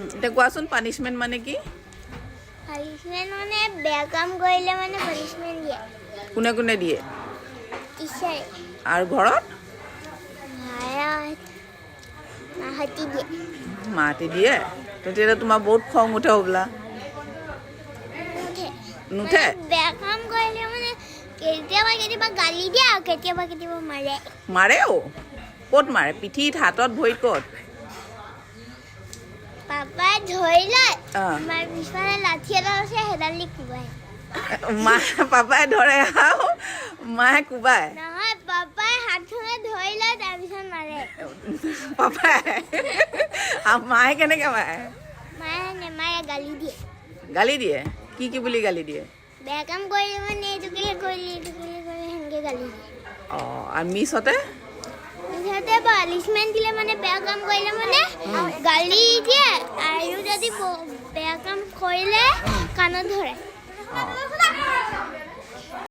এতিয়া কোৱাচোন পানিশমেণ্ট মানে কি? পানিশমেণ্ট মানে বেয়া কাম কৰিলে মানে পানিশমেণ্ট দিয়ে। কোনে কোনে দিয়ে? টিচাৰে। আৰু ঘৰত? মাহঁতি দিয়ে। মাহঁতি দিয়ে? তেতিয়াহ'লে তোমাৰ বহুত খং উঠে হ'বলা। নুঠে? বেয়া কাম কৰিলে মানে কেতিয়াবা কেতিয়াবা গালি দিয়ে আৰু কেতিয়াবা কেতিয়াবা মাৰে। মাৰেও? ক'ত মাৰে? পিঠিত, হাতত, ভৰিত ক'ত? পাপাই ধৰি লয় অঁ আমাৰ পিছফালে লাঠি এডাল আছে সেইডাল দি কোবাই। পাপাই ধৰে আৰু মায়ে কোবাই? নহয় পাপাই হাতখনে ধৰি লয় তাৰপিছত মাৰে। পাপাই আৰু মায়ে কেনেকৈ মাৰে? মায়ে নেমাৰে গালি দিয়ে। গালি দিয়ে? কি কি বুলি গালি দিয়ে? বেয়া কাম কৰিলে মানে এইটো কেলে কৰিলি সেনেকৈ গালি দিয়ে। অঁ আৰু মিছহঁতে? সিহঁতে পানিশমেণ্ট দিলে মানে বেয়া কাম কৰিলে মানে গালি দিয়ে আৰু যদি বেয়া কাম কৰিলে কাণত ধৰে।